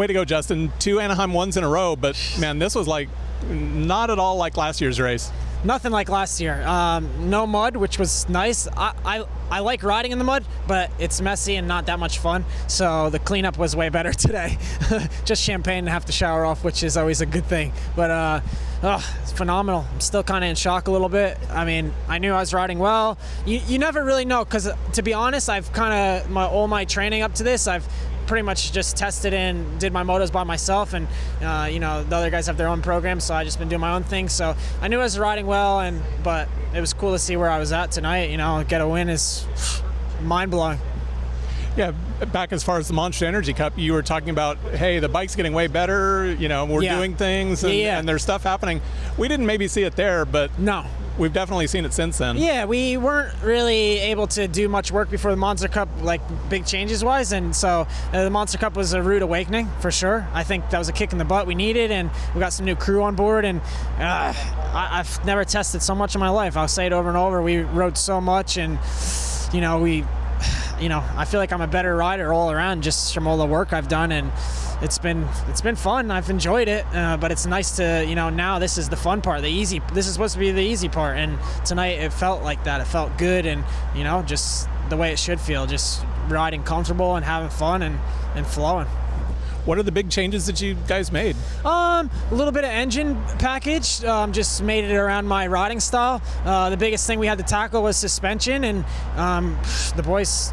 Way to go, Justin. 2 Anaheim ones in a row, but man, this was like not at all like last year's race. Nothing like last year. No mud, which was nice. I like riding in the mud, but it's messy and not that much fun. So the cleanup was way better today. Just champagne and have to shower off, which is always a good thing. But it's phenomenal. I'm still kind of in shock a little bit. I mean, I knew I was riding well. You never really know, because to be honest, I've kind of all my training up to this, I've pretty much just tested and did my motos by myself, and the other guys have their own programs, so I just been doing my own thing. So I knew I was riding well, but it was cool to see where I was at tonight. Get a win is mind-blowing. Yeah, back as far as the Monster Energy Cup, you were talking about, hey, the bike's getting way better, we're doing things, and there's stuff happening. We didn't maybe see it there, but no, we've definitely seen it since then. Yeah, we weren't really able to do much work before the Monster Cup, like big changes wise, and so the Monster Cup was a rude awakening for sure. I think that was a kick in the butt we needed, and we got some new crew on board, and I've never tested so much in my life. I'll say it over and over. We rode so much, and I feel like I'm a better rider all around just from all the work I've done, and it's been fun. I've enjoyed it, but it's nice to, now this is the fun part, this is supposed to be the easy part, and tonight it felt like that. It felt good, and, just the way it should feel, just riding comfortable and having fun and flowing. What are the big changes that you guys made? A little bit of engine package, just made it around my riding style. The biggest thing we had to tackle was suspension, and the boys,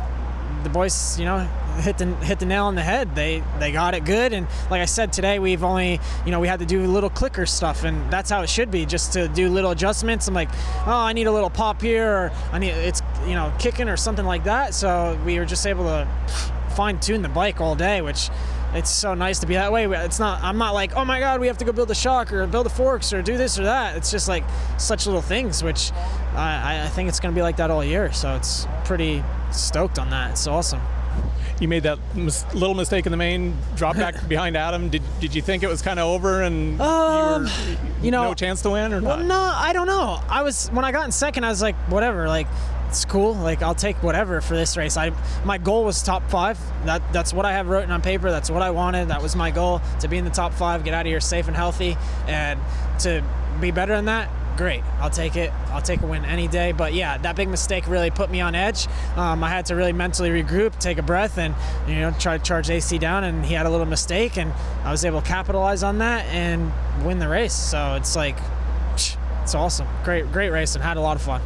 hit the nail on the head. They got it good, and like I said today, we've only, we had to do little clicker stuff, and that's how it should be, just to do little adjustments. I'm like, oh, I need a little pop here, or it's kicking or something like that. So we were just able to fine tune the bike all day, which it's so nice to be that way. I'm not like, oh my God, we have to go build a shock or build the forks or do this or that. It's just like such little things, which I think it's going to be like that all year. So it's pretty stoked on that. It's awesome. You made that little mistake in the main, drop back behind Adam. Did you think it was kind of over and no chance to win or not? Well, no, I don't know. When I got in second, I was like, whatever, like it's cool. Like I'll take whatever for this race. My goal was top 5. That's what I have written on paper. That's what I wanted. That was my goal, to be in the top 5, get out of here safe and healthy, and to be better than that. Great, I'll take it. I'll take a win any day. But yeah, that big mistake really put me on edge. I had to really mentally regroup, take a breath, and try to charge AC down. And he had a little mistake, and I was able to capitalize on that and win the race. So it's like, it's awesome. Great race, and had a lot of fun.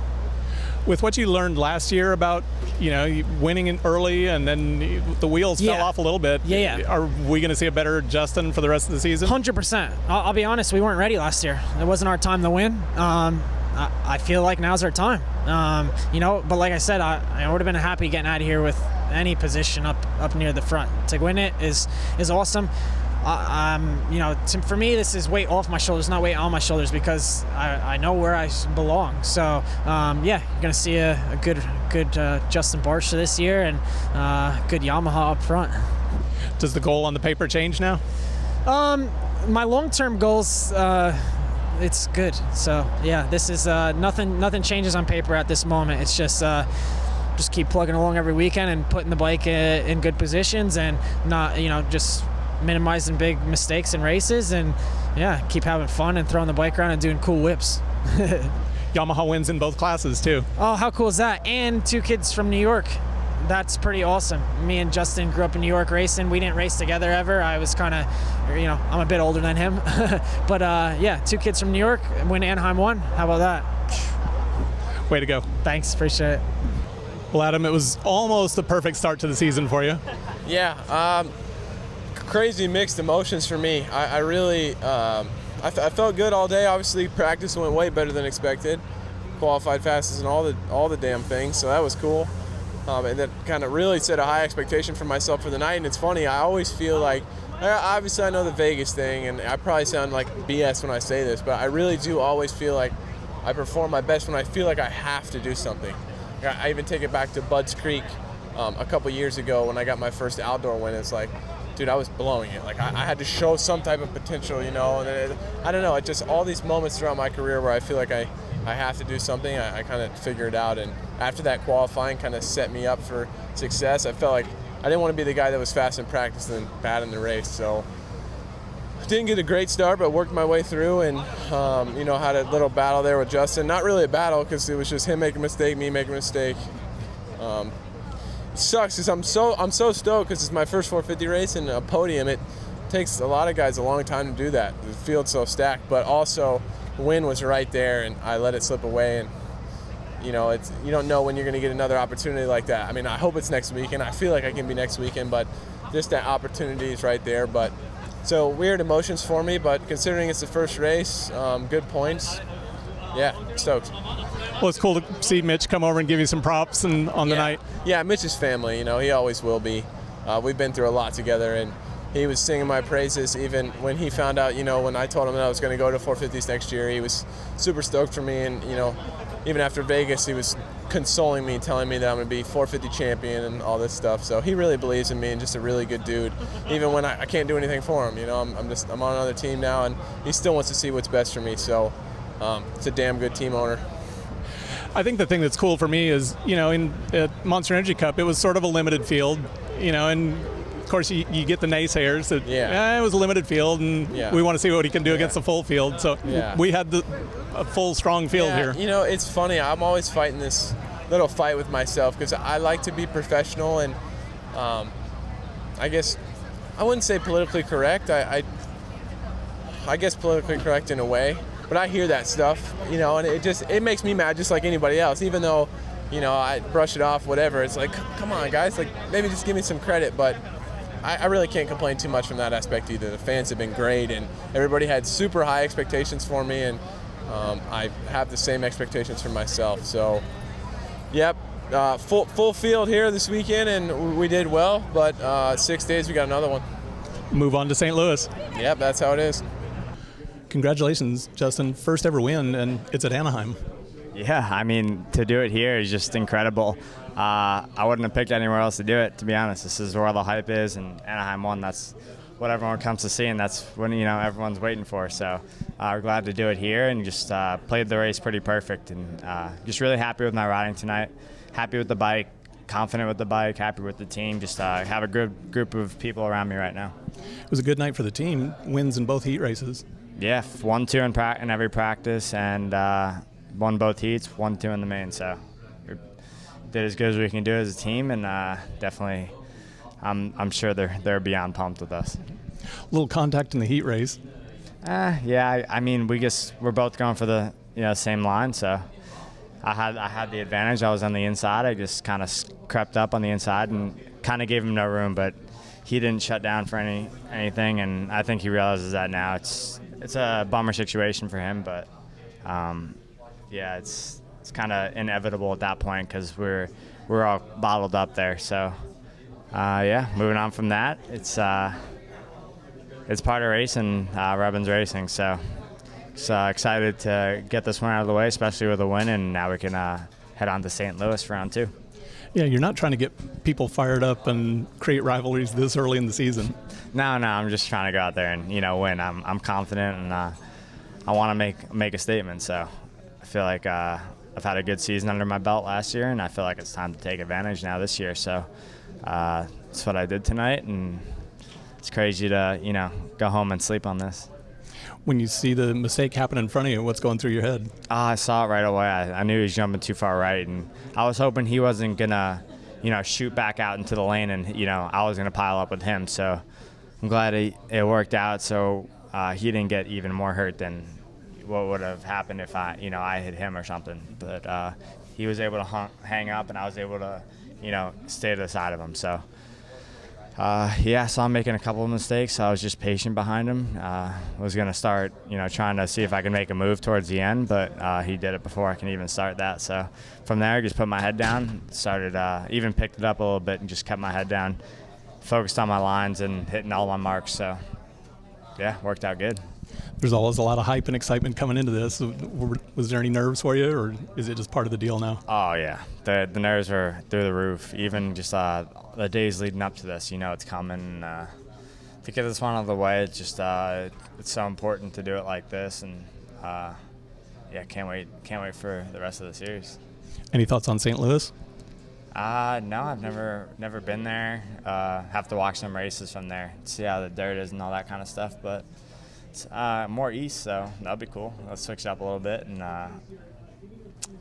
With what you learned last year about, winning early and then the wheels fell off a little bit. Yeah. Are we going to see a better Justin for the rest of the season? 100%. I'll be honest, we weren't ready last year. It wasn't our time to win. I feel like now's our time. But like I said, I would have been happy getting out of here with any position up near the front. To win it is awesome. For me, this is weight off my shoulders, not weight on my shoulders, because I know where I belong. So, you're going to see a good Justin Barcia this year, and good Yamaha up front. Does the goal on the paper change now? My long-term goals, it's good. So, yeah, this is nothing changes on paper at this moment. It's just keep plugging along every weekend and putting the bike in good positions, and not, just minimizing big mistakes in races, and keep having fun and throwing the bike around and doing cool whips. Yamaha wins in both classes too. Oh, how cool is that? And 2 kids from New York. That's pretty awesome. Me and Justin grew up in New York racing. We didn't race together ever. I was kind of, I'm a bit older than him. But 2 kids from New York win Anaheim 1. How about that? Way to go. Thanks, appreciate it. Well, Adam, it was almost the perfect start to the season for you. Yeah. Crazy mixed emotions for me. I really, I felt good all day. Obviously, practice went way better than expected. Qualified fastest and all the damn things, so that was cool. And that kind of really set a high expectation for myself for the night. And it's funny, I always feel like, obviously I know the Vegas thing, and I probably sound like BS when I say this, but I really do always feel like I perform my best when I feel like I have to do something. I even take it back to Budds Creek a couple years ago when I got my first outdoor win. It's like, dude, I was blowing it. Like I had to show some type of potential, And I don't know. It just all these moments throughout my career where I feel like I have to do something. I kind of figure it out, and after that qualifying kind of set me up for success. I felt like I didn't want to be the guy that was fast in practice and bad in the race. So didn't get a great start, but worked my way through, and had a little battle there with Justin. Not really a battle, because it was just him making a mistake, me making a mistake. It sucks because I'm so stoked because it's my first 450 race and a podium. It takes a lot of guys a long time to do that. The field's so stacked, but also the win was right there, and I let it slip away. And you don't know when you're going to get another opportunity like that. I mean, I hope it's next weekend. I feel like I can be next weekend, but just that opportunity is right there. But so weird emotions for me, but considering it's the first race, good points. Yeah, stoked. Well, it's cool to see Mitch come over and give you some props on the night. Yeah, Mitch is family. He always will be. We've been through a lot together, and he was singing my praises even when he found out, when I told him that I was going to go to 450s next year. He was super stoked for me, and, even after Vegas, he was consoling me, telling me that I'm going to be 450 champion and all this stuff. So he really believes in me and just a really good dude, even when I can't do anything for him. I'm on another team now, and he still wants to see what's best for me. So it's a damn good team owner. I think the thing that's cool for me is, at Monster Energy Cup, it was sort of a limited field, and of course you get the naysayers that it was a limited field, and we want to see what he can do against the full field. So we had a full, strong field here. It's funny. I'm always fighting this little fight with myself because I like to be professional, and I guess I wouldn't say politically correct. I guess politically correct in a way. But I hear that stuff, and it makes me mad just like anybody else, even though, I brush it off, whatever. It's like, come on, guys, like maybe just give me some credit. But I really can't complain too much from that aspect either. The fans have been great, and everybody had super high expectations for me, and I have the same expectations for myself. So, yep, full field here this weekend, and we did well, but 6 days we got another one. Move on to St. Louis. Yep, that's how it is. Congratulations, Justin. First ever win, and it's at Anaheim. Yeah, I mean, to do it here is just incredible. I wouldn't have picked anywhere else to do it, to be honest. This is where the hype is, and Anaheim won. That's what everyone comes to see, and that's when, everyone's waiting for. So we're glad to do it here, and just played the race pretty perfect. And just really happy with my riding tonight. Happy with the bike, confident with the bike, happy with the team. Just have a good group of people around me right now. It was a good night for the team. Wins in both heat races. Yeah, 1-2 in every practice, and won both heats, 1-2 in the main. So we did as good as we can do as a team, and definitely, I'm sure they're beyond pumped with us. A little contact in the heat race. Yeah, I mean, we're both going for the same line, so I had the advantage. I was on the inside. I just kind of crept up on the inside and kind of gave him no room, but he didn't shut down for anything, and I think he realizes that now. It's a bummer situation for him, but it's kind of inevitable at that point because we're all bottled up there. So moving on from that, it's part of racing, Robin's racing. So excited to get this one out of the way, especially with a win, and now we can head on to St. Louis for round 2. Yeah, you're not trying to get people fired up and create rivalries this early in the season. No, I'm just trying to go out there and win. I'm confident, and I want to make a statement. So I feel like I've had a good season under my belt last year, and I feel like it's time to take advantage now this year. So that's what I did tonight, and it's crazy to go home and sleep on this. When you see the mistake happen in front of you, what's going through your head? I saw it right away. I knew he was jumping too far right, and I was hoping he wasn't gonna, shoot back out into the lane, and I was gonna pile up with him. So I'm glad it worked out. So he didn't get even more hurt than what would have happened if I hit him or something. But he was able to hang up, and I was able to, stay to the side of him. So. I saw him making a couple of mistakes. So I was just patient behind him. Was going to start, trying to see if I could make a move towards the end, but he did it before I can even start that. So from there, I just put my head down, started, even picked it up a little bit and just kept my head down, focused on my lines and hitting all my marks. So, worked out good. There's always a lot of hype and excitement coming into this. Was there any nerves for you, or is it just part of the deal now? Oh, yeah. The nerves were through the roof. Even just the days leading up to this, it's coming. To get this one out of the way, it's just it's so important to do it like this. And, can't wait for the rest of the series. Any thoughts on St. Louis? No, I've never been there. Have to watch some races from there, see how the dirt is and all that kind of stuff. But it's more east, so that'll be cool. Let's switch it up a little bit, and it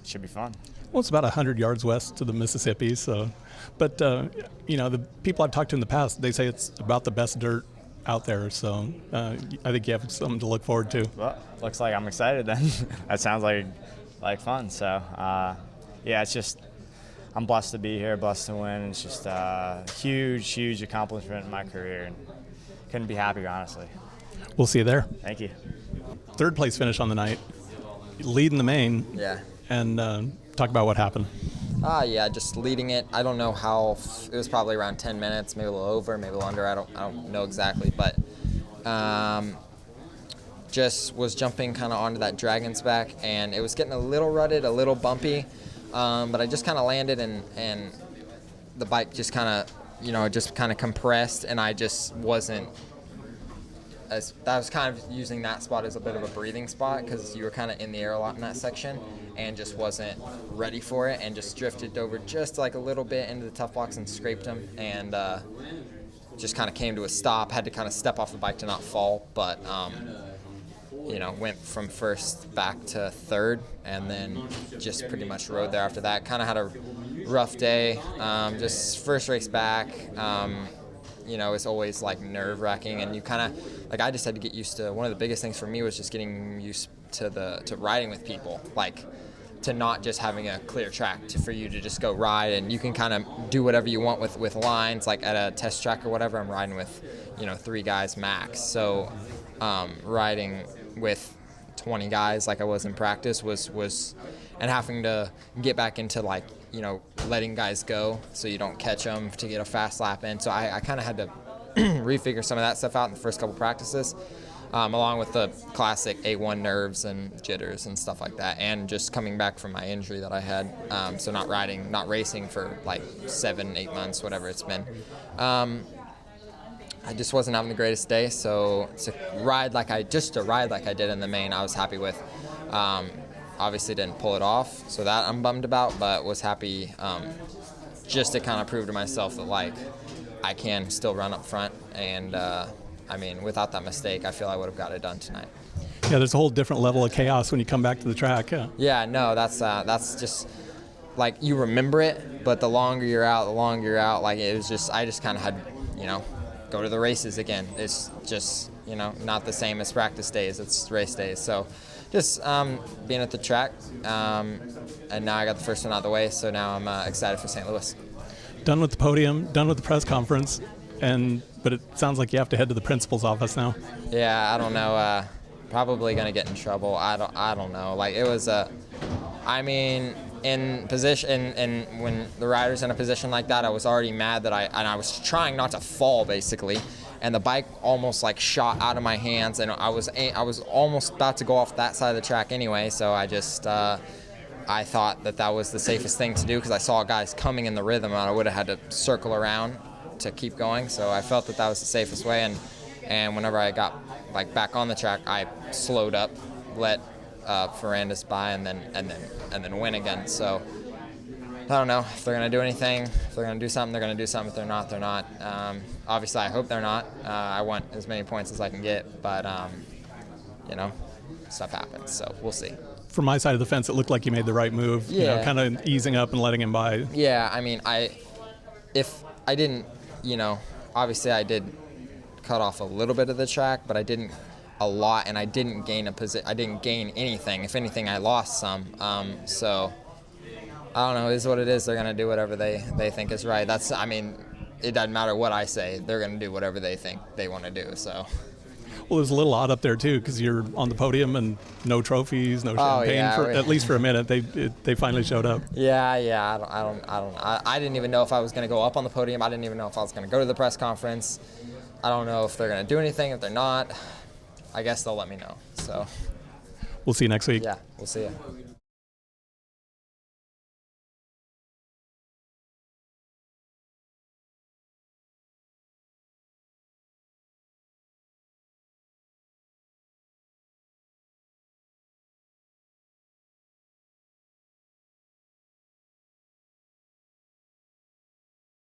should be fun. Well, it's about 100 yards west to the Mississippi. So, but the people I've talked to in the past, they say it's about the best dirt out there. So I think you have something to look forward to. Well, looks like I'm excited then. That sounds like fun. So yeah, it's just. I'm blessed to be here, blessed to win. It's just a huge accomplishment in my career, and couldn't be happier, honestly. We'll see you there. Thank you. Third place finish on the night, leading the main. Yeah. And talk about what happened. Yeah, just leading it. I don't know how. It was probably around 10 minutes, maybe a little over, maybe a little under. I don't know exactly, but just was jumping kind of onto that dragon's back, and it was getting a little rutted, a little bumpy. But I just kind of landed, and the bike just kind of, compressed, and I just wasn't. I was kind of using that spot as a bit of a breathing spot because you were kind of in the air a lot in that section, and just wasn't ready for it, and just drifted over just like a little bit into the tough blocks and scraped them, and just kind of came to a stop. Had to kind of step off the bike to not fall, but. Went from first back to third, and then just pretty much rode there after that. Kind of had a rough day. Just first race back, it's always like nerve-wracking, and you kind of I just had to get used to. One of the biggest things for me was just getting used to riding with people, like to not just having a clear track for you to just go ride, and you can kind of do whatever you want with lines. Like at a test track or whatever, I'm riding with 3 guys max. So riding with 20 guys like I was in practice was and having to get back into letting guys go so you don't catch them to get a fast lap in. So I kind of had to refigure some of that stuff out in the first couple practices, along with the classic A1 nerves and jitters and stuff like that, and just coming back from my injury that I had. So not racing for like 7-8 months, whatever it's been. I just wasn't having the greatest day, so to ride like I did in the main, I was happy with. Obviously didn't pull it off, so that I'm bummed about, but was happy just to kind of prove to myself that I can still run up front, and without that mistake, I feel I would have got it done tonight. Yeah, there's a whole different level of chaos when you come back to the track. Yeah. Yeah, no, that's just you remember it, but the longer you're out, it was just I just kind of had go to the races again. It's just, not the same as practice days. It's race days. So just being at the track, and now I got the first one out of the way, so now I'm excited for St. Louis. Done with the podium, done with the press conference, but it sounds like you have to head to the principal's office now. Yeah, I don't know. Probably going to get in trouble. I don't know. It was in position, and when the rider's in a position like that, I was already mad that I was trying not to fall basically, and the bike almost shot out of my hands, and I was almost about to go off that side of the track anyway. So I just I thought that was the safest thing to do because I saw guys coming in the rhythm, and I would have had to circle around to keep going. So I felt that was the safest way, and whenever I got back on the track, I slowed up, let Ferrandis by, and then win again. So I don't know if they're gonna do anything. If they're gonna do something, they're gonna do something. If they're not, they're not. Obviously, I hope they're not. I want as many points as I can get, but stuff happens. So we'll see. From my side of the fence, it looked like you made the right move. Yeah. Kind of easing up and letting him by. Yeah, if I didn't, obviously I did cut off a little bit of the track, but I didn't a lot, and I didn't gain I didn't gain anything. If anything, I lost some. So I don't know. It is what it is. They're gonna do whatever they think is right. It doesn't matter what I say. They're gonna do whatever they think they want to do. So. Well, it was a little odd up there too because you're on the podium and no trophies, no champagne at least for a minute. They finally showed up. Yeah. I didn't even know if I was gonna go up on the podium. I didn't even know if I was gonna go to the press conference. I don't know if they're gonna do anything. If they're not, I guess they'll let me know. So. We'll see you next week. Yeah, we'll see you.